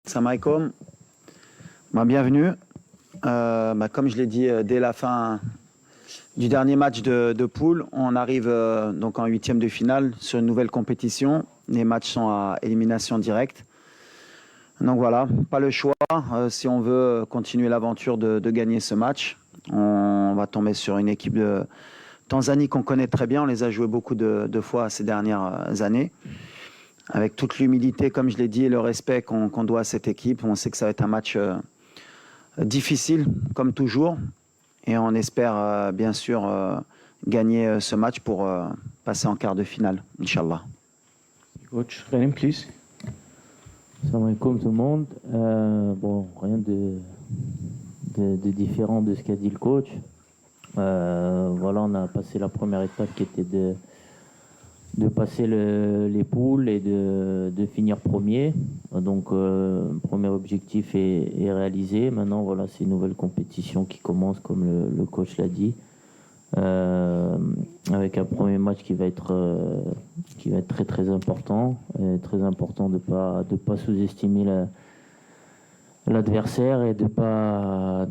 Salam alaikum. Bienvenue. Comme je l'ai dit dès la fin du dernier match de poule, on arrive donc en huitième de finale sur une nouvelle compétition. Les matchs sont à élimination directe. Donc voilà, pas le choix. Si on veut continuer l'aventure de gagner ce match, on va tomber sur une équipe de Tanzanie qu'on connaît très bien. On les a joués beaucoup de fois ces dernières années. Avec toute l'humilité, comme je l'ai dit, et le respect qu'on doit à cette équipe, on sait que ça va être un match difficile, comme toujours. Et on espère, bien sûr, gagner ce match pour passer en quart de finale, Inch'Allah. Coach Ghanem, please. Salam alaikum tout le monde. Rien de différent de ce qu'a dit le coach. On a passé la première étape qui était de passer les poules et de finir premier. Donc, premier objectif est réalisé. Maintenant, voilà, c'est une nouvelle compétition qui commence, comme le coach l'a dit, avec un premier match qui va être très très important. Et très important de pas sous-estimer l'adversaire et de pas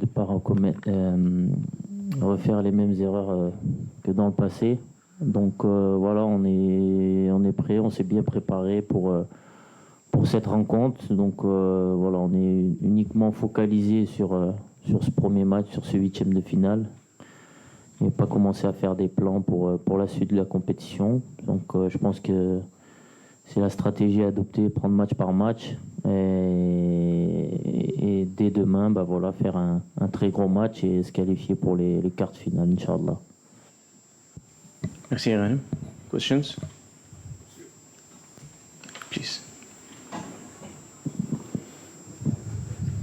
refaire les mêmes erreurs que dans le passé. Donc on est prêt, on s'est bien préparé pour cette rencontre. Donc on est uniquement focalisé sur ce premier match, sur ce huitième de finale. Et pas commencer à faire des plans pour la suite de la compétition. Donc je pense que c'est la stratégie à adopter, prendre match par match. Et dès demain, faire un très gros match et se qualifier pour les quarts de finale, Inch'Allah. Merci Ghanem. Questions? Please.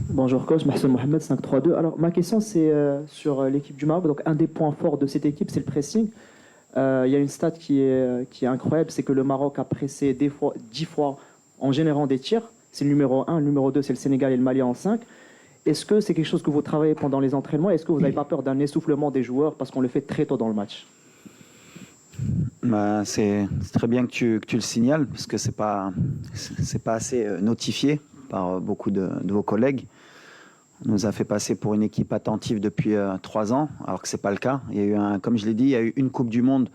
Bonjour coach, Mahsoud Mohamed, 5-3-2. Alors ma question c'est sur l'équipe du Maroc. Donc un des points forts de cette équipe c'est le pressing. Il y a une stat qui est incroyable, c'est que le Maroc a pressé 10 fois en générant des tirs. C'est le numéro 1, le numéro 2 c'est le Sénégal et le Mali en 5. Est-ce que c'est quelque chose que vous travaillez pendant les entraînements? Est-ce que vous n'avez pas peur d'un essoufflement des joueurs parce qu'on le fait très tôt dans le match? C'est très bien que tu le signales, parce que c'est pas assez notifié par beaucoup de vos collègues. On nous a fait passer pour une équipe attentive depuis 3 ans, alors que c'est pas le cas. Il y a eu comme je l'ai dit, il y a eu une Coupe du Monde,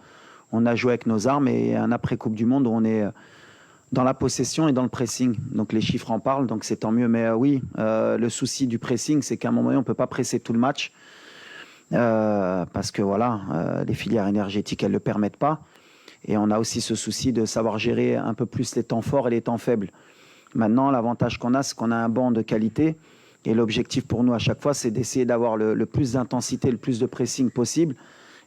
on a joué avec nos armes, et un après-Coupe du Monde où on est dans la possession et dans le pressing. Donc les chiffres en parlent, donc c'est tant mieux. Mais le souci du pressing, c'est qu'à un moment donné, on peut pas presser tout le match. Parce que les filières énergétiques, elles ne le permettent pas. Et on a aussi ce souci de savoir gérer un peu plus les temps forts et les temps faibles. Maintenant, l'avantage qu'on a, c'est qu'on a un banc de qualité. Et l'objectif pour nous à chaque fois, c'est d'essayer d'avoir le plus d'intensité, le plus de pressing possible.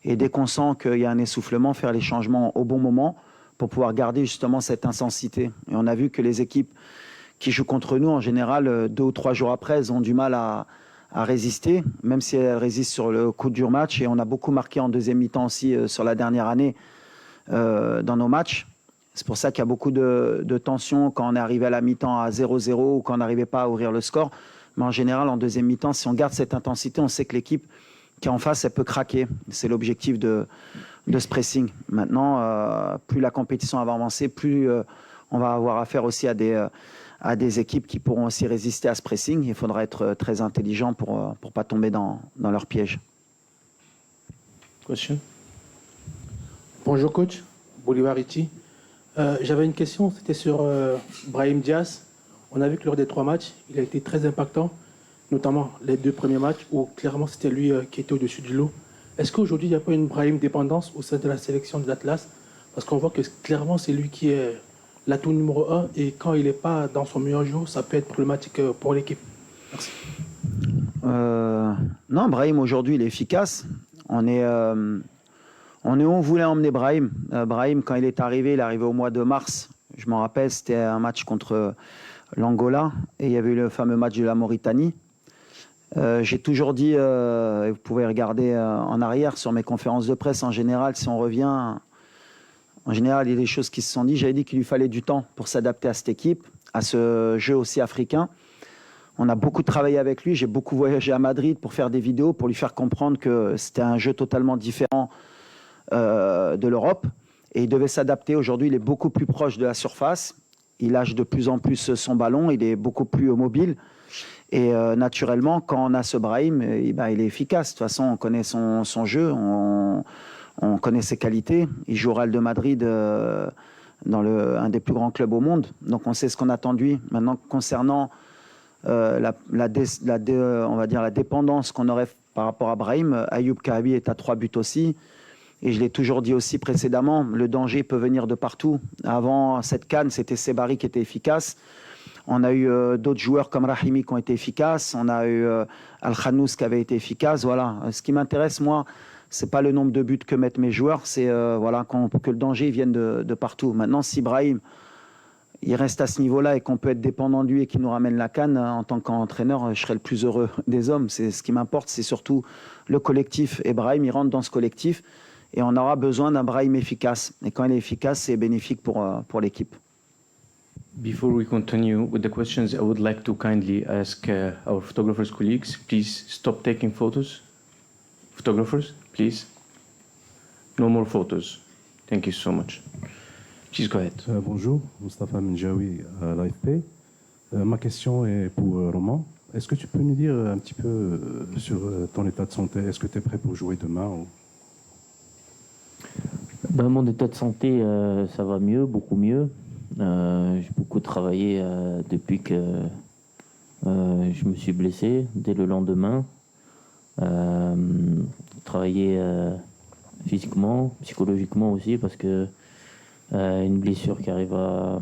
Et dès qu'on sent qu'il y a un essoufflement, faire les changements au bon moment pour pouvoir garder justement cette intensité. Et on a vu que les équipes qui jouent contre nous, en général, 2 ou 3 jours après, elles ont du mal à résister, même si elle résiste sur le coup dur match. Et on a beaucoup marqué en deuxième mi-temps aussi sur la dernière année dans nos matchs. C'est pour ça qu'il y a beaucoup de tension quand on est arrivé à la mi-temps à 0-0 ou quand on n'arrivait pas à ouvrir le score. Mais en général, en deuxième mi-temps, si on garde cette intensité, on sait que l'équipe qui est en face, elle peut craquer. C'est l'objectif de ce pressing. Maintenant, plus la compétition va avancer, plus on va avoir affaire aussi à des équipes qui pourront aussi résister à ce pressing. Il faudra être très intelligent pour ne pas tomber dans leur piège. Question? Bonjour coach, Bolivar Iti. J'avais une question, c'était sur Brahim Diaz. On a vu que lors des 3 matchs, il a été très impactant, notamment les 2 premiers matchs où clairement c'était lui qui était au-dessus du lot. Est-ce qu'aujourd'hui il n'y a pas une Brahim dépendance au sein de la sélection de l'Atlas? Parce qu'on voit que clairement c'est lui qui est l'atout numéro 1 et quand il n'est pas dans son meilleur jour, ça peut être problématique pour l'équipe. Merci. Non, Brahim aujourd'hui il est efficace. On est où on voulait emmener Brahim. Brahim, quand il est arrivé au mois de mars. Je m'en rappelle, c'était un match contre l'Angola et il y avait eu le fameux match de la Mauritanie. J'ai toujours dit, et vous pouvez regarder en arrière sur mes conférences de presse, en général, si on revient, en général, il y a des choses qui se sont dites. J'avais dit qu'il lui fallait du temps pour s'adapter à cette équipe, à ce jeu aussi africain. On a beaucoup travaillé avec lui. J'ai beaucoup voyagé à Madrid pour faire des vidéos, pour lui faire comprendre que c'était un jeu totalement différent de l'Europe. Et il devait s'adapter. Aujourd'hui, il est beaucoup plus proche de la surface. il lâche de plus en plus son ballon, il est beaucoup plus mobile. Et naturellement, quand on a ce Brahim, il est efficace. De toute façon, on connaît son jeu, on connaît ses qualités. Il joue au Real de Madrid dans un des plus grands clubs au monde. Donc on sait ce qu'on attend de lui. Maintenant, concernant on va dire la dépendance qu'on aurait par rapport à Brahim, Ayoub Kahabi est à 3 buts aussi. Et je l'ai toujours dit aussi précédemment, le danger peut venir de partout. Avant cette CAN, c'était Sebari qui était efficace. On a eu d'autres joueurs comme Rahimi qui ont été efficaces. On a eu Al-Khanous qui avait été efficace. Voilà. Ce qui m'intéresse, moi, c'est pas le nombre de buts que mettent mes joueurs, c'est que le danger vienne de partout. Maintenant, si Brahim il reste à ce niveau-là et qu'on peut être dépendant de lui et qu'il nous ramène la CAN, en tant qu'entraîneur, je serai le plus heureux des hommes. C'est ce qui m'importe, c'est surtout le collectif. Et Brahim, il rentre dans ce collectif et on aura besoin d'un Brahim efficace. Et quand il est efficace, c'est bénéfique pour l'équipe. Before we continue with the questions, I would like to kindly ask our photographers colleagues, please stop taking photos. Photographers, please. No more photos. Thank you so much. Please go ahead. Bonjour, Moustapha Menjaoui à l'AFP. Ma question est pour Roman. Est-ce que tu peux nous dire un petit peu sur ton état de santé? Est-ce que tu es prêt pour jouer demain ou... Mon état de santé, ça va mieux, beaucoup mieux. J'ai beaucoup travaillé depuis que je me suis blessé, dès le lendemain. Travaillé physiquement, psychologiquement aussi, parce que une blessure qui arrive à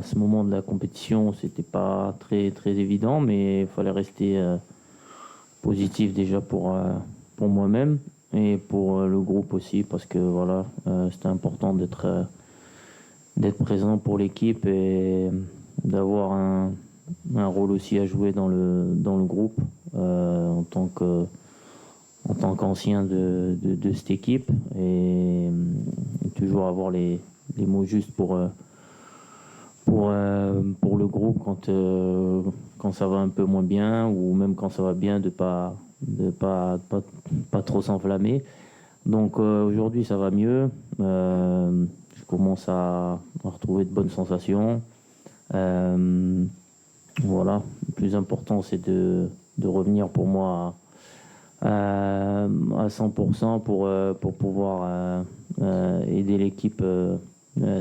ce moment de la compétition, c'était pas très très évident, mais il fallait rester positif déjà pour moi-même et pour le groupe aussi, parce que voilà, c'était important d'être présent pour l'équipe et d'avoir un rôle aussi à jouer dans le groupe en tant qu'ancien de cette équipe et toujours avoir les mots justes pour le groupe quand ça va un peu moins bien ou même quand ça va bien de pas trop s'enflammer. Donc aujourd'hui ça va mieux. Je commence à retrouver de bonnes sensations. Voilà, le plus important c'est de revenir pour moi à 100% pour pouvoir aider l'équipe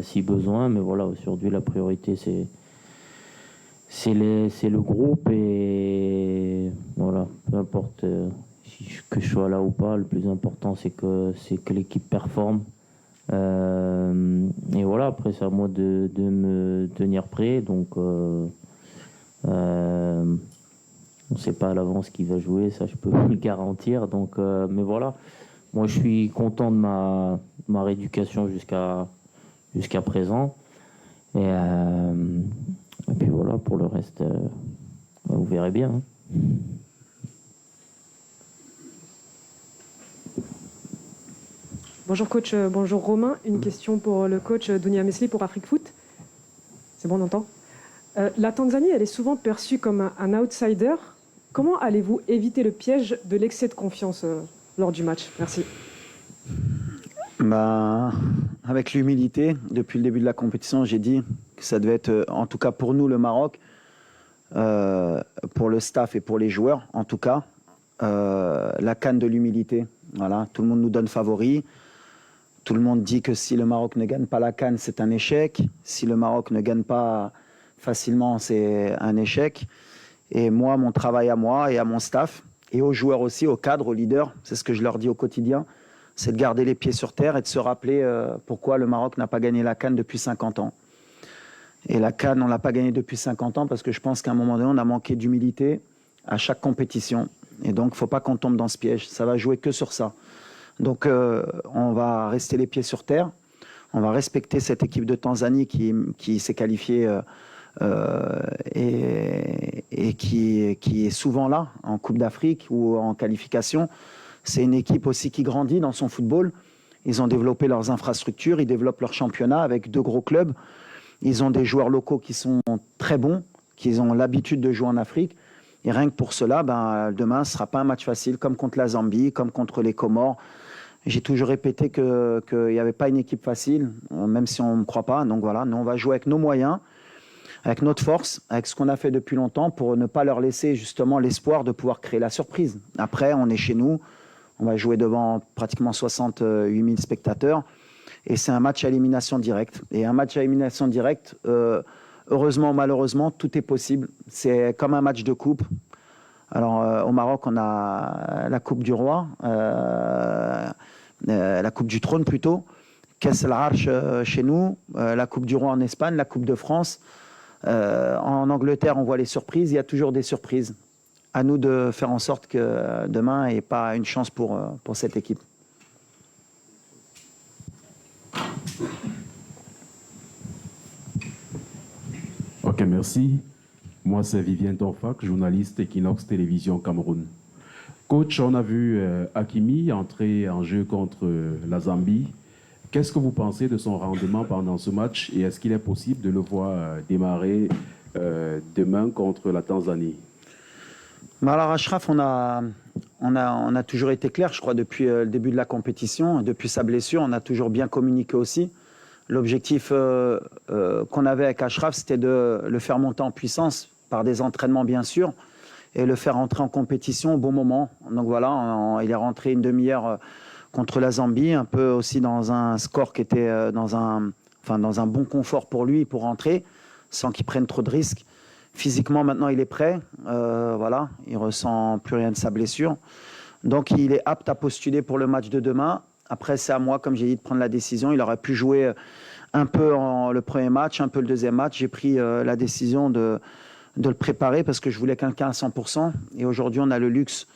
si besoin. Mais voilà, aujourd'hui la priorité c'est le groupe et voilà, peu importe que je sois là ou pas, le plus important c'est que l'équipe performe. Et voilà, après c'est à moi de me tenir prêt, donc on ne sait pas à l'avance qui va jouer, ça je peux le garantir. Donc, mais voilà, moi je suis content de ma rééducation jusqu'à présent. Et puis voilà, pour le reste, vous verrez bien. Hein. Bonjour coach, bonjour Romain. Une question pour le coach Dounia Mesli pour Afrique Foot. C'est bon, on entend. La Tanzanie, elle est souvent perçue comme un outsider. Comment allez-vous éviter le piège de l'excès de confiance lors du match? Merci. Avec l'humilité, depuis le début de la compétition, j'ai dit que ça devait être, en tout cas pour nous, le Maroc, pour le staff et pour les joueurs, en tout cas, la CAN de l'humilité. Voilà, tout le monde nous donne favori. Tout le monde dit que si le Maroc ne gagne pas la CAN, c'est un échec. Si le Maroc ne gagne pas facilement, c'est un échec. Et moi, mon travail à moi et à mon staff, et aux joueurs aussi, aux cadres, aux leaders, c'est ce que je leur dis au quotidien, c'est de garder les pieds sur terre et de se rappeler pourquoi le Maroc n'a pas gagné la CAN depuis 50 ans. Et la CAN, on ne l'a pas gagnée depuis 50 ans parce que je pense qu'à un moment donné, on a manqué d'humilité à chaque compétition. Et donc, il ne faut pas qu'on tombe dans ce piège. Ça va jouer que sur ça. Donc, on va rester les pieds sur terre. On va respecter cette équipe de Tanzanie qui s'est qualifiée et qui est souvent là, en Coupe d'Afrique ou en qualification. C'est une équipe aussi qui grandit dans son football. Ils ont développé leurs infrastructures, ils développent leur championnat avec 2 gros clubs. Ils ont des joueurs locaux qui sont très bons, qui ont l'habitude de jouer en Afrique. Et rien que pour cela, demain, ce ne sera pas un match facile, comme contre la Zambie, comme contre les Comores. J'ai toujours répété qu'il n'y avait pas une équipe facile, même si on ne me croit pas. Donc voilà, nous on va jouer avec nos moyens, avec notre force, avec ce qu'on a fait depuis longtemps pour ne pas leur laisser justement l'espoir de pouvoir créer la surprise. Après, on est chez nous, on va jouer devant pratiquement 68 000 spectateurs et c'est un match à élimination directe. Et un match à élimination directe, heureusement ou malheureusement, tout est possible. C'est comme un match de coupe. Alors au Maroc, on a la Coupe du Roi, la Coupe du Trône plutôt, Kass al-Arch chez nous, la Coupe du Roi en Espagne, la Coupe de France. En Angleterre, on voit les surprises, il y a toujours des surprises. À nous de faire en sorte que demain ait pas une chance pour cette équipe. Ok, merci. Moi, c'est Vivien Tonfak, journaliste Equinox Télévision Cameroun. Coach, on a vu Hakimi entrer en jeu contre la Zambie. Qu'est-ce que vous pensez de son rendement pendant ce match et est-ce qu'il est possible de le voir démarrer demain contre la Tanzanie? Alors Achraf, on a toujours été clair, je crois, depuis le début de la compétition, depuis sa blessure, on a toujours bien communiqué aussi. L'objectif qu'on avait avec Achraf, c'était de le faire monter en puissance par des entraînements bien sûr et le faire entrer en compétition au bon moment. Donc voilà, il est rentré une demi-heure contre la Zambie, un peu aussi dans un score qui était dans un bon confort pour lui pour rentrer, sans qu'il prenne trop de risques. Physiquement, maintenant, il est prêt. Voilà, il ressent plus rien de sa blessure. Donc, il est apte à postuler pour le match de demain. Après, c'est à moi, comme j'ai dit, de prendre la décision. Il aurait pu jouer un peu le premier match, un peu le deuxième match. J'ai pris la décision de le préparer parce que je voulais quelqu'un à 100%. Et aujourd'hui, on a le luxe,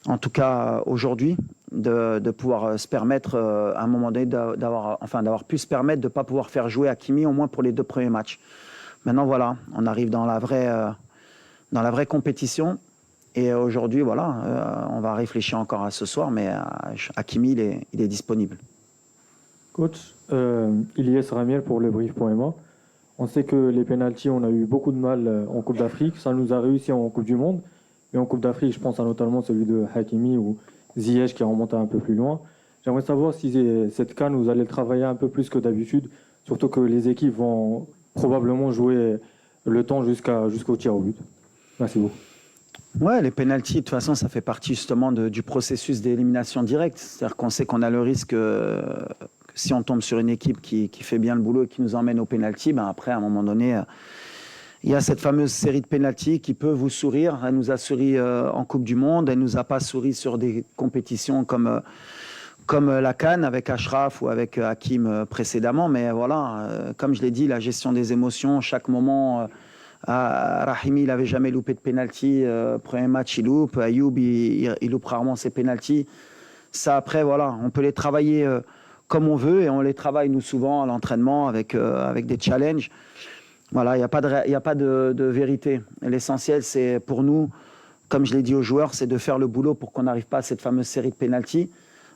en tout cas aujourd'hui, de pouvoir se permettre, à un moment donné, d'avoir pu se permettre de ne pas pouvoir faire jouer Hakimi, au moins pour les 2 premiers matchs. Maintenant, voilà, on arrive dans la vraie compétition. Et aujourd'hui, voilà, on va réfléchir encore à ce soir, mais Hakimi, il est disponible. Coach, Ilyes Ramiel pour le brief.ma. On sait que les pénaltys, on a eu beaucoup de mal en Coupe d'Afrique. Ça nous a réussi en Coupe du Monde. Et en Coupe d'Afrique, je pense à notamment celui de Hakimi ou Ziyech qui est remonté un peu plus loin. J'aimerais savoir si cette CAN, vous allez le travailler un peu plus que d'habitude, surtout que les équipes vont probablement jouer le temps jusqu'au tir au but. Merci beaucoup. Ouais, les pénaltys, de toute façon, ça fait partie justement du processus d'élimination directe. C'est-à-dire qu'on sait qu'on a le risque que si on tombe sur une équipe qui fait bien le boulot et qui nous emmène au pénalty, ben après, à un moment donné, il y a cette fameuse série de pénaltys qui peut vous sourire. Elle nous a souri en Coupe du Monde, elle nous a pas souri sur des compétitions comme la CAN avec Achraf ou avec Hakim précédemment. Mais voilà, comme je l'ai dit, la gestion des émotions, chaque moment... Rahimi, il n'avait jamais loupé de pénalty. Premier match, il loupe. Ayoub, il loupe rarement ses pénaltys. Ça, après, voilà, on peut les travailler comme on veut et on les travaille, nous, souvent à l'entraînement avec des challenges. Voilà, il n'y a pas de vérité. L'essentiel, c'est pour nous, comme je l'ai dit aux joueurs, c'est de faire le boulot pour qu'on n'arrive pas à cette fameuse série de pénaltys.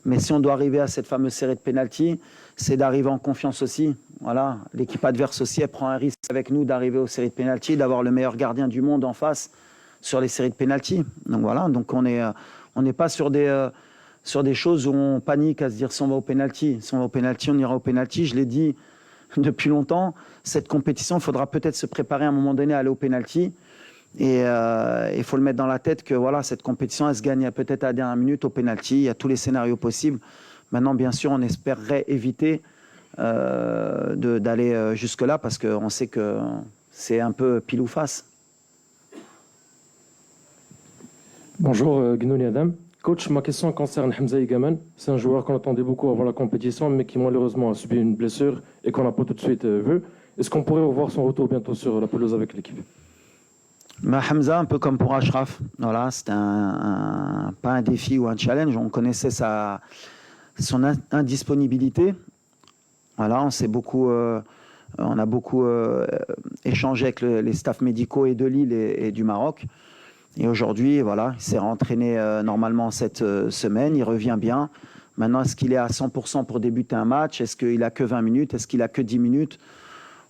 Mais si on doit arriver à cette fameuse série de pénaltys, c'est d'arriver en confiance aussi. Voilà, l'équipe adverse aussi, elle prend un risque avec nous d'arriver aux séries de pénaltys, d'avoir le meilleur gardien du monde en face sur les séries de pénaltys. Donc voilà, donc on n'est pas sur des choses où on panique à se dire si on va au pénalty. Si on va au pénalty, on ira au pénalty. Je l'ai dit depuis longtemps, cette compétition, il faudra peut-être se préparer à un moment donné à aller au pénalty. Et il faut le mettre dans la tête que voilà, cette compétition, elle se gagne peut-être à la dernière minute au pénalty. Il y a tous les scénarios possibles. Maintenant, bien sûr, on espérerait éviter d'aller jusque-là parce qu'on sait que c'est un peu pile ou face. Bonjour, Gnouli Adam. Coach, ma question concerne Hamza Igaman. C'est un joueur qu'on attendait beaucoup avant la compétition, mais qui malheureusement a subi une blessure et qu'on n'a pas tout de suite vu. Est-ce qu'on pourrait revoir son retour bientôt sur la pelouse avec l'équipe? Hamza, un peu comme pour Achraf, voilà, c'était pas un défi ou un challenge. On connaissait son indisponibilité. Voilà, on a beaucoup échangé avec les staffs médicaux et de Lille et du Maroc. Et aujourd'hui, voilà, il s'est rentraîné normalement cette semaine. Il revient bien. Maintenant, est-ce qu'il est à 100% pour débuter un match? Est-ce qu'il a que 20 minutes? Est-ce qu'il a que 10 minutes?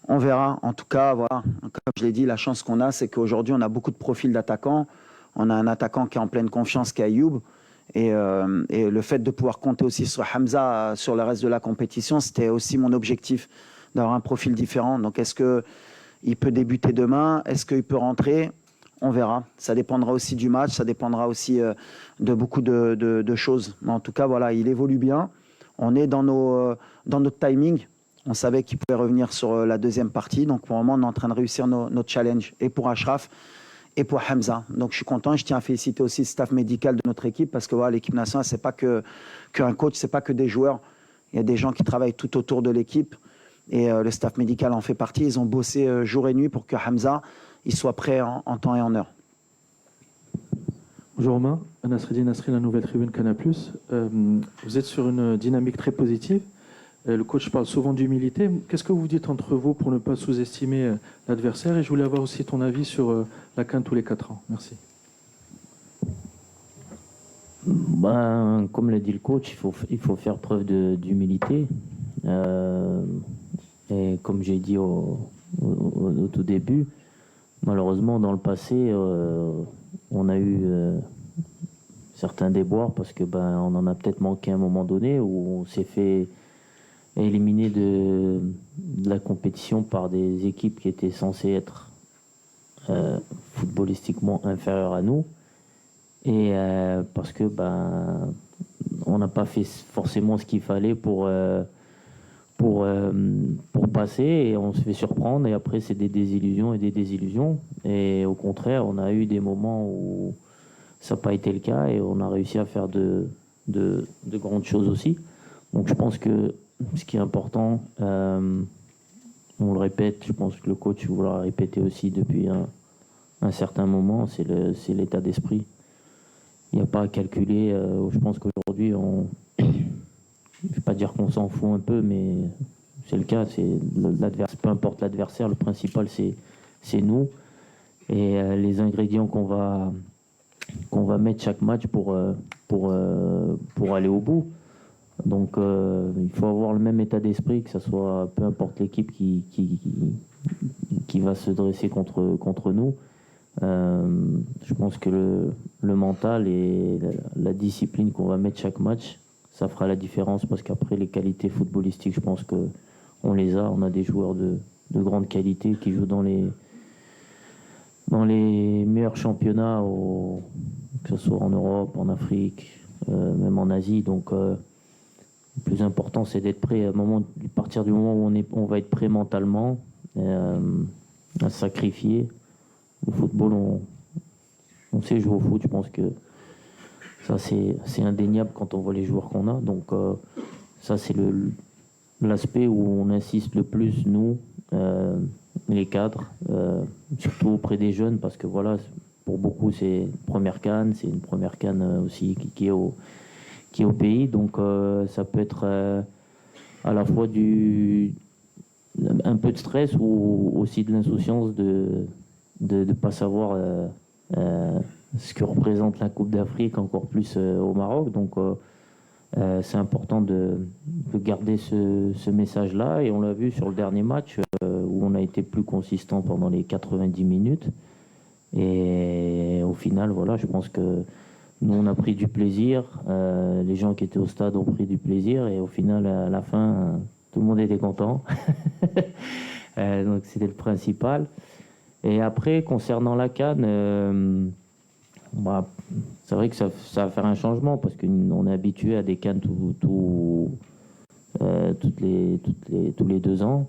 On verra. En tout cas, voilà, comme je l'ai dit, la chance qu'on a, c'est qu'aujourd'hui, on a beaucoup de profils d'attaquants. On a un attaquant qui est en pleine confiance, qui est Ayoub. Et le fait de pouvoir compter aussi sur Hamza sur le reste de la compétition, c'était aussi mon objectif, d'avoir un profil différent. Donc est-ce qu'il peut débuter demain? Est-ce qu'il peut rentrer? On verra. Ça dépendra aussi du match, ça dépendra aussi de beaucoup de choses. Mais en tout cas, voilà, il évolue bien. On est dans notre timing. On savait qu'il pouvait revenir sur la deuxième partie. Donc pour le moment, on est en train de réussir notre challenge. Et pour Achraf et pour Hamza. Donc je suis content. Je tiens à féliciter aussi le staff médical de notre équipe parce que voilà, l'équipe nationale, c'est pas qu'un coach, c'est pas que des joueurs. Il y a des gens qui travaillent tout autour de l'équipe. Et le staff médical en fait partie. Ils ont bossé jour et nuit pour que Hamza il soit prêt en temps et en heure. Bonjour Romain, Nasreddin Nasri, la Nouvelle Tribune Canal+. Vous êtes sur une dynamique très positive. Le coach parle souvent d'humilité. Qu'est-ce que vous dites entre vous pour ne pas sous-estimer l'adversaire? Et je voulais avoir aussi ton avis sur la CAN tous les 4 ans. Merci. Ben, comme l'a dit le coach, il faut faire preuve d'humilité. Et comme j'ai dit au tout début, malheureusement, dans le passé, on a eu certains déboires parce que on en a peut-être manqué à un moment donné où on s'est fait éliminer de la compétition par des équipes qui étaient censées être footballistiquement inférieures à nous. Et parce que on n'a pas fait forcément ce qu'il fallait pour passer et on se fait surprendre et après c'est des désillusions et des désillusions et au contraire on a eu des moments où ça n'a pas été le cas et on a réussi à faire de grandes choses aussi. Donc je pense que ce qui est important, on le répète, je pense que le coach vous l'a répété aussi depuis un certain moment, c'est l'état d'esprit. Il n'y a pas à calculer, je pense qu'aujourd'hui je ne vais pas dire qu'on s'en fout un peu, mais c'est le cas. Peu importe l'adversaire, le principal, c'est nous. Et les ingrédients qu'on va mettre chaque match pour aller au bout. Donc, il faut avoir le même état d'esprit, que ce soit peu importe l'équipe qui va se dresser contre nous. Je pense que le mental et la discipline qu'on va mettre chaque match, ça fera la différence parce qu'après les qualités footballistiques, je pense qu'on les a. On a des joueurs de grande qualité qui jouent dans les meilleurs championnats, que ce soit en Europe, en Afrique, même en Asie. Donc le plus important, c'est d'être prêt à partir du moment où on va être prêt mentalement, à sacrifier. Le football, on sait jouer au foot, je pense que ça, c'est indéniable quand on voit les joueurs qu'on a. Donc, ça, c'est l'aspect où on insiste le plus, nous, les cadres, surtout auprès des jeunes, parce que voilà, pour beaucoup, c'est une première CAN, c'est une première CAN aussi qui est au pays. Donc, ça peut être à la fois un peu de stress ou aussi de l'insouciance de ne pas savoir ce que représente la Coupe d'Afrique, encore plus au Maroc. Donc c'est important de garder ce message-là. Et on l'a vu sur le dernier match où on a été plus consistant pendant les 90 minutes. Et au final, voilà, je pense que nous, on a pris du plaisir. Les gens qui étaient au stade ont pris du plaisir. Et au final, à la fin, tout le monde était content. Donc c'était le principal. Et après, concernant la CAN, c'est vrai que ça va faire un changement parce qu'on est habitué à des CAN tous les 2 ans.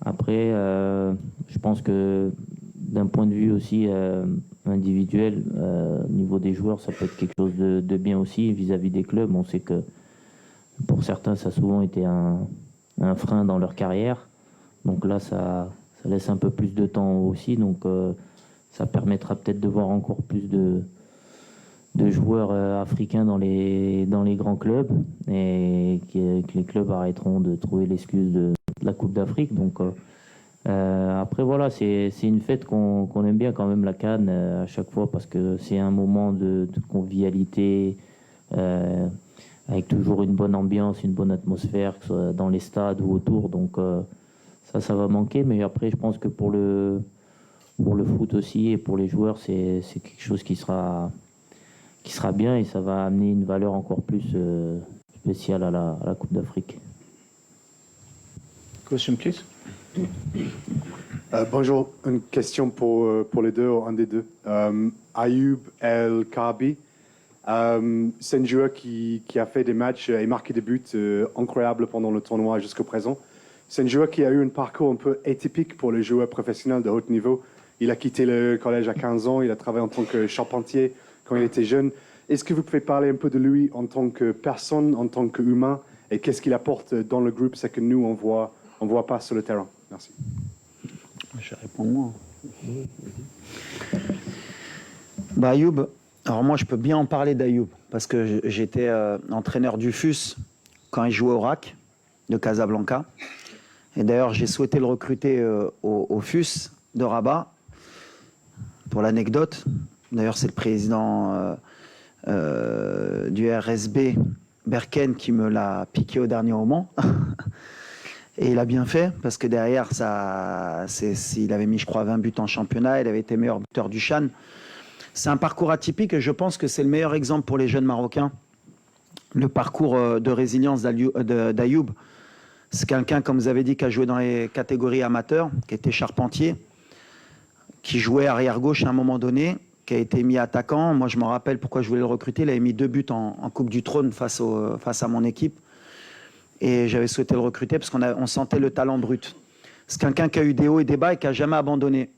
Après, je pense que d'un point de vue aussi individuel, au niveau des joueurs, ça peut être quelque chose de bien aussi vis-à-vis des clubs. On sait que pour certains, ça a souvent été un frein dans leur carrière. Donc là, ça laisse un peu plus de temps aussi. Donc ça permettra peut-être de voir encore plus de joueurs africains dans les grands clubs et que les clubs arrêteront de trouver l'excuse de la Coupe d'Afrique. Donc après voilà, c'est une fête qu'on aime bien quand même, la CAN, à chaque fois, parce que c'est un moment de convivialité avec toujours une bonne ambiance, une bonne atmosphère, que ce soit dans les stades ou autour. Donc ça va manquer, mais après je pense que pour le foot aussi et pour les joueurs, c'est quelque chose qui sera qui sera bien et ça va amener une valeur encore plus spéciale à la Coupe d'Afrique. Question, please. Bonjour, une question pour les deux, un des deux. Ayoub El Kaabi, c'est un joueur qui a fait des matchs et marqué des buts incroyables pendant le tournoi jusqu'au présent. C'est un joueur qui a eu un parcours un peu atypique pour les joueurs professionnels de haut niveau. Il a quitté le collège à 15 ans, il a travaillé en tant que charpentier quand il était jeune. Est-ce que vous pouvez parler un peu de lui en tant que personne, en tant qu'humain, et qu'est-ce qu'il apporte dans le groupe, c'est que nous, on voit pas sur le terrain? Merci. Je réponds moi. Bah, Ayoub, alors moi je peux bien en parler d'Ayoub parce que j'étais entraîneur du FUS quand il jouait au RAC de Casablanca. Et d'ailleurs j'ai souhaité le recruter au FUS de Rabat. Pour l'anecdote, d'ailleurs c'est le président du RSB Berken qui me l'a piqué au dernier moment. Et il a bien fait, parce que derrière, il avait mis, je crois, 20 buts en championnat, il avait été meilleur buteur du CHAN. C'est un parcours atypique et je pense que c'est le meilleur exemple pour les jeunes Marocains. Le parcours de résilience d'Ayoub. C'est quelqu'un, comme vous avez dit, qui a joué dans les catégories amateurs, qui était charpentier, qui jouait arrière-gauche à un moment donné, qui a été mis attaquant. Moi, je me rappelle pourquoi je voulais le recruter. Il avait mis 2 buts en Coupe du Trône face à mon équipe. Et j'avais souhaité le recruter parce qu'on sentait le talent brut. C'est quelqu'un qui a eu des hauts et des bas et qui n'a jamais abandonné.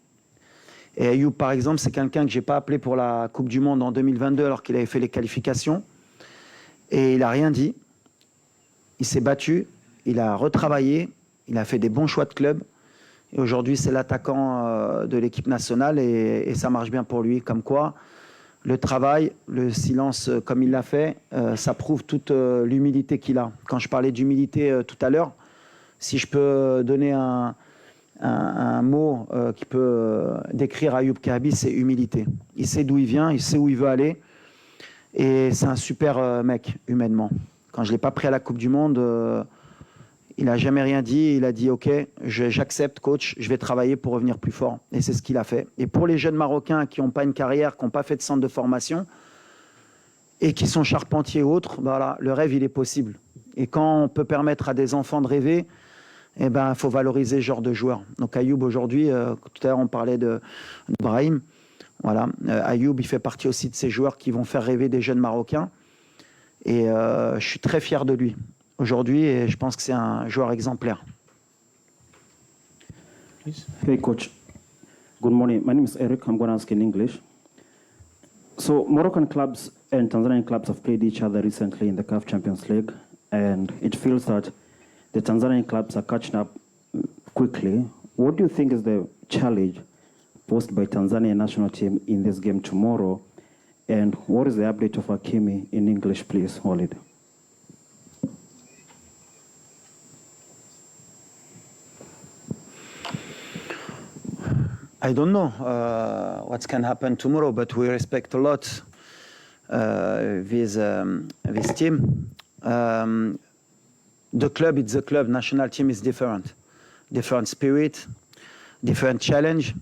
Et Ayoub, par exemple, c'est quelqu'un que je n'ai pas appelé pour la Coupe du Monde en 2022 alors qu'il avait fait les qualifications. Et il n'a rien dit. Il s'est battu, il a retravaillé, il a fait des bons choix de club. Et aujourd'hui, c'est l'attaquant de l'équipe nationale et ça marche bien pour lui. Comme quoi, le travail, le silence comme il l'a fait, ça prouve toute l'humilité qu'il a. Quand je parlais d'humilité tout à l'heure, si je peux donner un mot qui peut décrire Ayoub Kaabi, c'est humilité. Il sait d'où il vient, il sait où il veut aller. Et c'est un super mec, humainement. Quand je ne l'ai pas pris à la Coupe du Monde, il n'a jamais rien dit. Il a dit « Ok, j'accepte, coach, je vais travailler pour revenir plus fort. » Et c'est ce qu'il a fait. Et pour les jeunes Marocains qui n'ont pas une carrière, qui n'ont pas fait de centre de formation et qui sont charpentiers ou autres, voilà, le rêve, il est possible. Et quand on peut permettre à des enfants de rêver, eh ben, il faut valoriser ce genre de joueurs. Donc Ayoub, aujourd'hui, tout à l'heure, on parlait de Brahim. Voilà. Ayoub, il fait partie aussi de ces joueurs qui vont faire rêver des jeunes Marocains. Et je suis très fier de lui aujourd'hui, et je pense que c'est un joueur exemplaire. Please. Hey, coach. Good morning. My name is Eric. I'm going to ask in English. So, Moroccan clubs and Tanzanian clubs have played each other recently in the CAF Champions League, and it feels that the Tanzanian clubs are catching up quickly. What do you think is the challenge posed by Tanzania national team in this game tomorrow? And what is the update of Hakimi in English, please, Walid? I don't know what can happen tomorrow, but we respect a lot this team. The club, it's the club. National team is different. Different spirit, different challenge.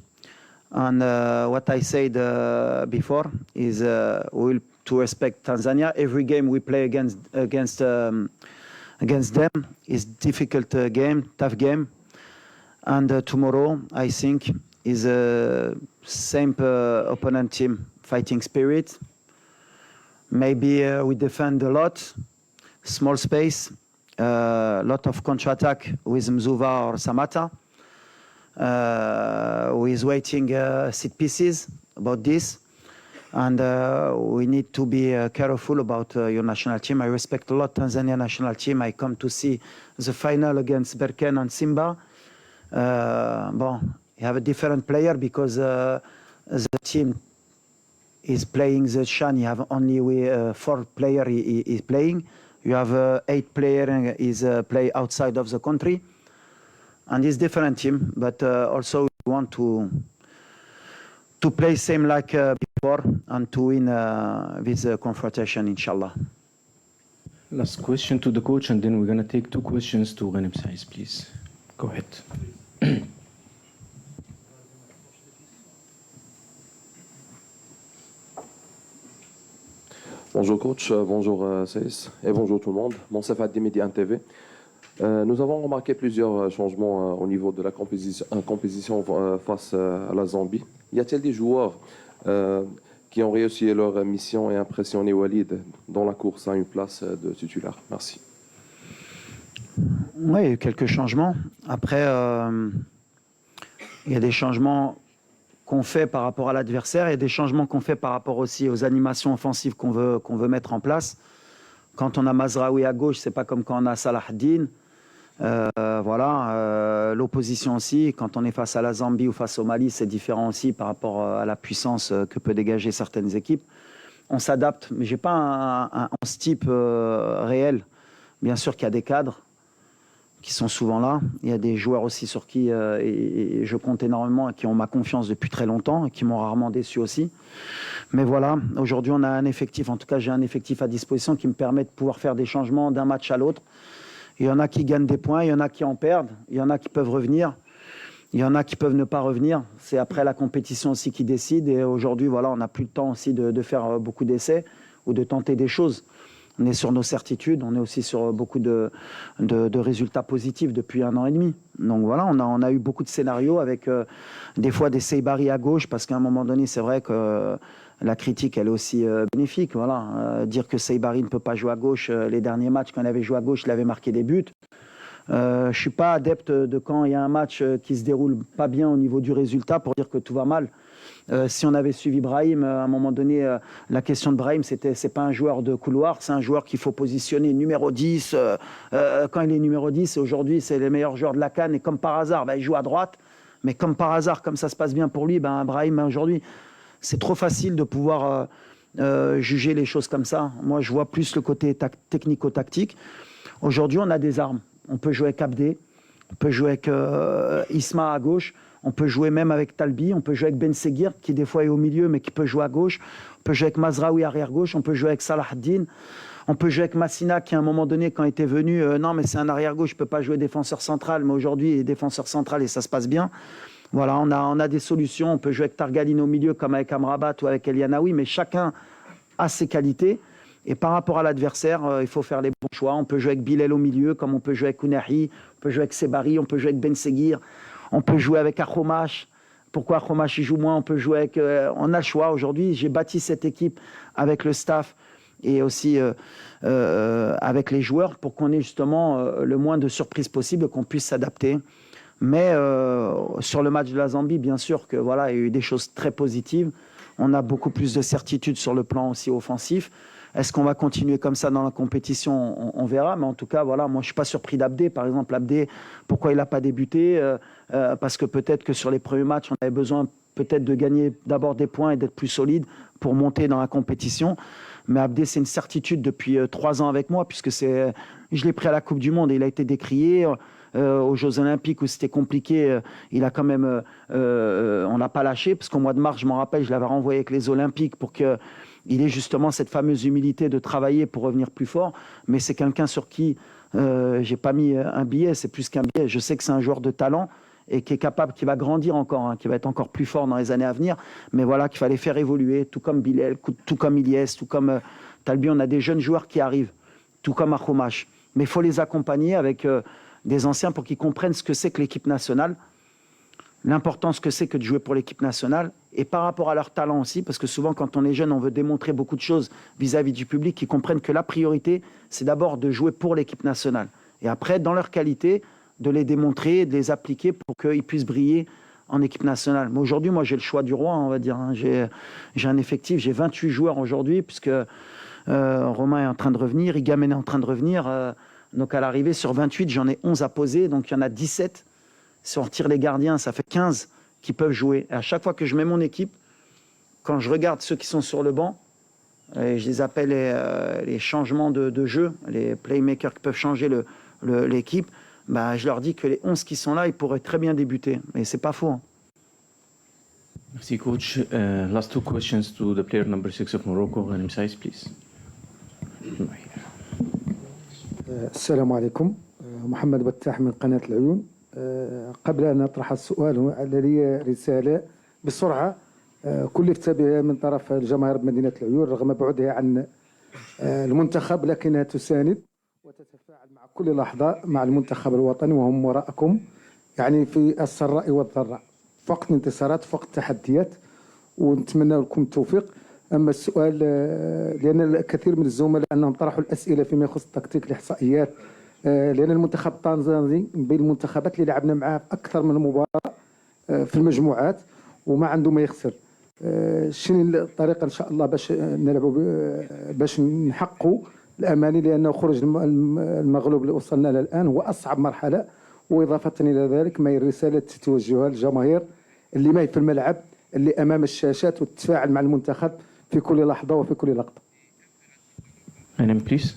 And what I said before is we'll to respect Tanzania. Every game we play against them is difficult game, tough game. And tomorrow, I think, is a same opponent team, fighting spirit. Maybe we defend a lot, small space, lot of counter-attack with Mzuva or Samata. Who is waiting set pieces about this. And we need to be careful about your national team. I respect a lot Tanzania national team. I come to see the final against Berken and Simba. You have a different player because the team is playing the CHAN. You have only 4 players is playing. You have 8 players is play outside of the country. And it's different team, but also we want to play same like before and to win this confrontation, inshallah. Last question to the coach, and then we're going to take 2 questions to Ghanem Saiz, please. Go ahead. Bonjour coach, bonjour Saïs et bonjour tout le monde. Monsef Addi, Midi 1 TV. Nous avons remarqué plusieurs changements au niveau de la compétition face à la Zambie. Y a-t-il des joueurs qui ont réussi leur mission et impressionné Walid dans la course à une place de titulaire? Merci. Oui, il y a eu quelques changements. Après, il y a des changements qu'on fait par rapport à l'adversaire et des changements qu'on fait par rapport aussi aux animations offensives qu'on veut mettre en place. Quand on a Mazraoui à gauche, c'est pas comme quand on a Salah Din. L'opposition aussi, quand on est face à la Zambie ou face au Mali, c'est différent aussi par rapport à la puissance que peut dégager certaines équipes. On s'adapte, mais j'ai pas un 11 type réel. Bien sûr qu'il y a des cadres qui sont souvent là. Il y a des joueurs aussi sur qui je compte énormément et qui ont ma confiance depuis très longtemps et qui m'ont rarement déçu aussi. Mais voilà, aujourd'hui on a un effectif, en tout cas j'ai un effectif à disposition qui me permet de pouvoir faire des changements d'un match à l'autre. Il y en a qui gagnent des points, il y en a qui en perdent, il y en a qui peuvent revenir, il y en a qui peuvent ne pas revenir. C'est après la compétition aussi qui décide. Et aujourd'hui, voilà, on n'a plus le temps aussi de faire beaucoup d'essais ou de tenter des choses. On est sur nos certitudes, on est aussi sur beaucoup de résultats positifs depuis 1 an et demi. Donc voilà, on a eu beaucoup de scénarios avec des fois des Seibari à gauche, parce qu'à un moment donné, c'est vrai que la critique, elle est aussi bénéfique. Voilà. Dire que Seibari ne peut pas jouer à gauche, les derniers matchs, quand il avait joué à gauche, il avait marqué des buts. Je ne suis pas adepte de quand il y a un match qui se déroule pas bien au niveau du résultat pour dire que tout va mal. Si on avait suivi Brahim, à un moment donné, la question de Brahim, c'est pas un joueur de couloir, c'est un joueur qu'il faut positionner numéro 10. Quand il est numéro 10, aujourd'hui, c'est le meilleur joueur de la CAN. Et comme par hasard, il joue à droite. Mais comme par hasard, comme ça se passe bien pour lui, Brahim, aujourd'hui, c'est trop facile de pouvoir juger les choses comme ça. Moi, je vois plus le côté technico-tactique. Aujourd'hui, on a des armes. On peut jouer avec Abdé, on peut jouer avec Isma à gauche, on peut jouer même avec Talbi, on peut jouer avec Ben Seguir, qui des fois est au milieu, mais qui peut jouer à gauche. On peut jouer avec Mazraoui arrière-gauche, on peut jouer avec Salah Din, on peut jouer avec Massina, qui à un moment donné, quand il était venu, non, mais c'est un arrière-gauche, je ne peux pas jouer défenseur central, mais aujourd'hui, il est défenseur central et ça se passe bien. Voilà, on a des solutions. On peut jouer avec Targaline au milieu, comme avec Amrabat ou avec Elianaoui, mais chacun a ses qualités. Et par rapport à l'adversaire, il faut faire les bons choix. On peut jouer avec Bilal au milieu, comme on peut jouer avec Ounahi, on peut jouer avec Sebari, on peut jouer avec Ben Seguir, on peut jouer avec Akhomash. Pourquoi Akhomash il joue moins? On peut jouer avec... on a le choix. Aujourd'hui, j'ai bâti cette équipe avec le staff et aussi avec les joueurs pour qu'on ait justement le moins de surprises possible, qu'on puisse s'adapter. Mais sur le match de la Zambie, bien sûr que voilà, il y a eu des choses très positives. On a beaucoup plus de certitude sur le plan aussi offensif. Est-ce qu'on va continuer comme ça dans la compétition? On verra. Mais en tout cas, voilà, moi, je ne suis pas surpris d'Abdé. Par exemple, Abdé, pourquoi il n'a pas débuté? Parce que peut-être que sur les premiers matchs, on avait besoin peut-être de gagner d'abord des points et d'être plus solide pour monter dans la compétition. Mais Abdé, c'est une certitude depuis 3 ans avec moi, puisque je l'ai pris à la Coupe du Monde et il a été décrié. Aux Jeux Olympiques où c'était compliqué, il a quand même, on n'a pas lâché, parce qu'au mois de mars, je m'en rappelle, je l'avais renvoyé avec les Olympiques pour qu'il ait justement cette fameuse humilité de travailler pour revenir plus fort. Mais c'est quelqu'un sur qui j'ai pas mis un billet, c'est plus qu'un billet. Je sais que c'est un joueur de talent et qui est capable, qui va grandir encore, qui va être encore plus fort dans les années à venir. Mais voilà, qu'il fallait faire évoluer, tout comme Bilal, tout comme Ilyes, tout comme Talbi. On a des jeunes joueurs qui arrivent, tout comme Akhomash. Mais il faut les accompagner avec des anciens pour qu'ils comprennent ce que c'est que l'équipe nationale, l'importance que c'est que de jouer pour l'équipe nationale, et par rapport à leur talent aussi, parce que souvent quand on est jeune, on veut démontrer beaucoup de choses vis-à-vis du public, qu'ils comprennent que la priorité, c'est d'abord de jouer pour l'équipe nationale. Et après, dans leur qualité, de les démontrer, de les appliquer pour qu'ils puissent briller en équipe nationale. Mais aujourd'hui, moi, j'ai le choix du roi, on va dire. J'ai un effectif, j'ai 28 joueurs aujourd'hui, puisque Romain est en train de revenir, Igamen est en train de revenir. Donc à l'arrivée, sur 28, j'en ai 11 à poser, donc il y en a 17. Si on retire les gardiens, ça fait 15 qui peuvent jouer. Et à chaque fois que je mets mon équipe, quand je regarde ceux qui sont sur le banc, et je les appelle les changements de jeu, les playmakers qui peuvent changer l'équipe, je leur dis que les 11 qui sont là, ils pourraient très bien débuter. Mais c'est pas faux. Merci coach. Last 2 questions to the player number 6 of Morocco, Ghanem Saïs, please. السلام عليكم. محمد بتاح من قناة العيون. قبل أن أطرح السؤال لدي رسالة بسرعة كلفت بها من طرف الجماهير بمدينة العيون رغم بعدها عن المنتخب لكنها تساند وتتفاعل مع كل لحظة مع المنتخب الوطني وهم وراءكم يعني في السراء والضراء فقط انتصارات فقط تحديات ونتمنى لكم التوفيق. أما السؤال لأن الكثير من الزملاء أنهم طرحوا الأسئلة فيما يخص التكتيك الإحصائيات لأن المنتخب التنزاني بين المنتخبات اللي لعبنا معها في أكثر من مباراة في المجموعات وما عنده ما يخسر. شنو الطريقة إن شاء الله باش نلعبوا باش نحققوا الأماني لأنه خروج المغلوب اللي وصلنا له الآن هو أصعب مرحلة وإضافة إلى ذلك ما هي الرسالة توجهها للجماهير اللي ما هي في الملعب اللي أمام الشاشات وتتفاعل مع المنتخب في كل لحظة وفي كل لقطة. Madame, please.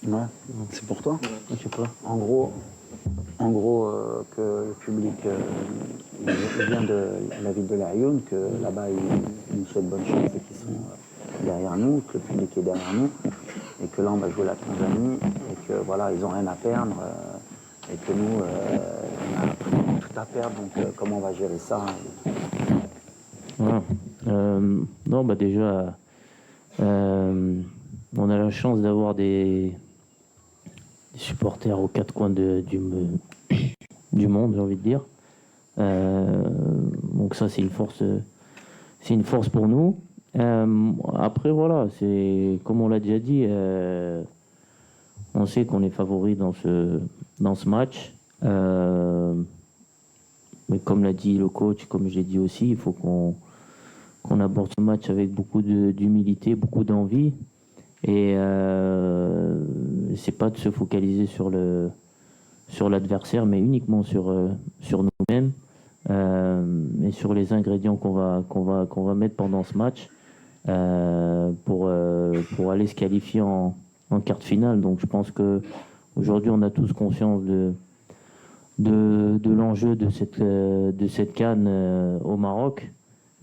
Ouais, c'est pour toi. Je sais pas. En gros que le public il vient de la ville de Laayoune, que là-bas ils nous souhaitent bonne chance et qu'ils sont derrière nous, que le public est derrière nous, et que là on va jouer la Tanzanie et que voilà ils ont rien à perdre et que nous on a tout à perdre, donc comment on va gérer ça? Voilà. Non, bah déjà, on a la chance d'avoir des supporters aux quatre coins du monde, j'ai envie de dire. Donc ça, c'est une force pour nous. Après, voilà, c'est comme on l'a déjà dit, on sait qu'on est favori dans ce match. Mais comme l'a dit le coach, comme je l'ai dit aussi, il faut qu'on aborde ce match avec beaucoup d'humilité, beaucoup d'envie. Et c'est pas de se focaliser sur l'adversaire, mais uniquement sur nous-mêmes et sur les ingrédients qu'on va mettre pendant ce match pour aller se qualifier en quart de finale. Donc je pense que aujourd'hui on a tous conscience de l'enjeu de cette CAN au Maroc.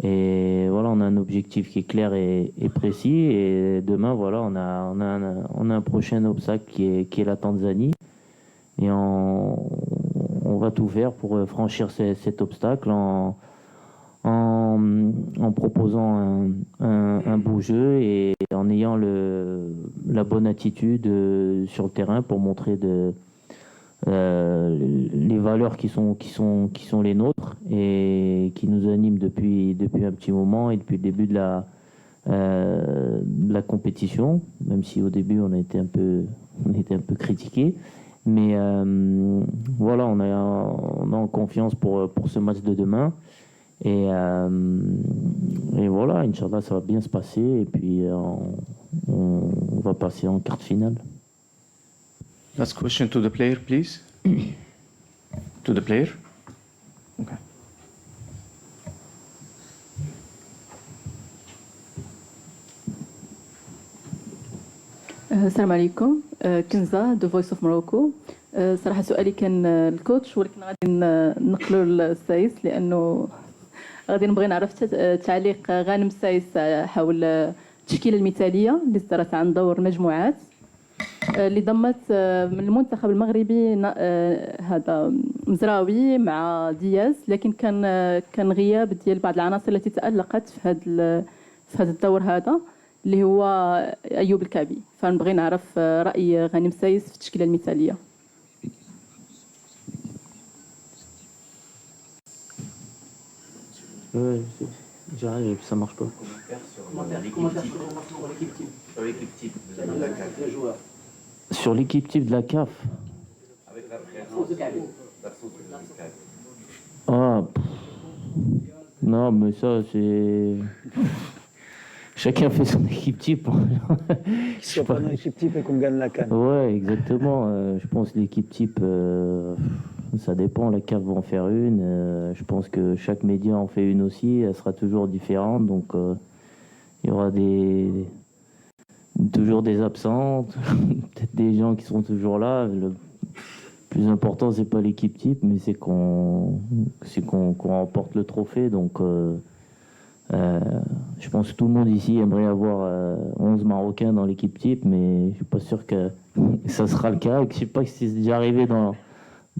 Et voilà, on a un objectif qui est clair et précis. Et demain, voilà, on a un prochain obstacle qui est la Tanzanie. Et on va tout faire pour franchir cet obstacle en proposant un beau jeu et en ayant la bonne attitude sur le terrain pour montrer les valeurs qui sont les nôtres et qui nous animent depuis un petit moment et depuis le début de la compétition, même si au début on a été un peu critiqué, mais voilà, on a confiance pour ce match de demain et voilà, Inch'Allah, ça va bien se passer et puis on va passer en quart de finale. Last question to the player, please. To the player. Okay. السلام عليكم. كنزة دو فويس اوف موروكو. صراحة سؤالي كان الكوتش ولكن غادي نقلو للسايس لأنه غادي نبغي نعرف تعليق غانم السايس حول التشكيلة المثالية اللي صدرت عن دور المجموعات اللي ضمت من المنتخب المغربي هذا مزراوي مع دياز، لكن كان غياب ديال بعض العناصر التي تألقت في هذا الدور هذا اللي هو أيوب الكعبي. فنبغي نعرف رأي غانم سايس في التشكيلة المثالية. J'arrive, ça marche pas. Sur l'équipe type de la CAF. Ah, non, mais ça, c'est. Chacun fait son équipe type. Si on prend une équipe type et qu'on gagne la CAN. Ouais, exactement. Je pense que l'équipe type, ça dépend. La CAF va en faire une. Je pense que chaque média en fait une aussi. Elle sera toujours différente. Donc, il y aura toujours des absents, peut-être des gens qui seront toujours là. Le plus important, c'est pas l'équipe type, mais c'est qu'on remporte le trophée. Donc, je pense que tout le monde ici aimerait avoir 11 Marocains dans l'équipe type, mais je suis pas sûr que ça sera le cas. Je sais pas si c'est déjà arrivé dans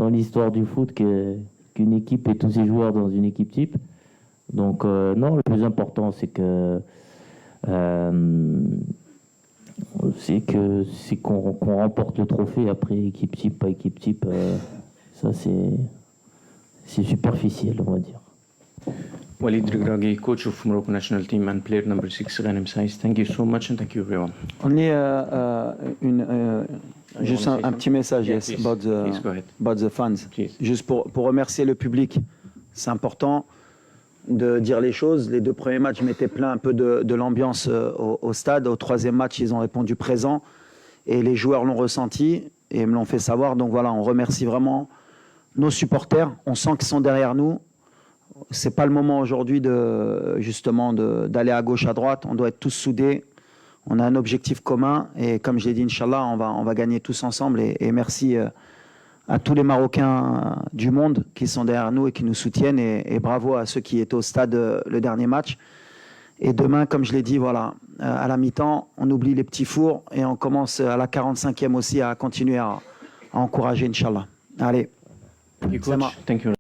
l'histoire du foot qu'une équipe ait tous ses joueurs dans une équipe type. Donc non, le plus important, c'est que C'est qu'on remporte le trophée. Après, équipe type, pas équipe type, ça c'est superficiel, on va dire. Walid Regragui, coach of Morocco national team and player number 6, Ghanem Saïs. Thank you so much and thank you everyone. Only juste un petit message, Yeah, yes, please. Please go ahead. about the fans. Please. Juste pour remercier le public. C'est important de dire les choses. Les 2 premiers matchs, je m'étais plaint un peu de l'ambiance au stade. Au 3e match, ils ont répondu présent. Et les joueurs l'ont ressenti et me l'ont fait savoir. Donc voilà, on remercie vraiment nos supporters. On sent qu'ils sont derrière nous. C'est pas le moment aujourd'hui d'aller à gauche, à droite. On doit être tous soudés. On a un objectif commun. Et comme je l'ai dit, Inch'Allah, on va gagner tous ensemble. Et merci à tous les Marocains du monde qui sont derrière nous et qui nous soutiennent. Et bravo à ceux qui étaient au stade le dernier match. Et demain, comme je l'ai dit, voilà, à la mi-temps, on oublie les petits fours et on commence à la 45e aussi à continuer à encourager, Inch'Allah. Allez. Thank you, coach. Thank you.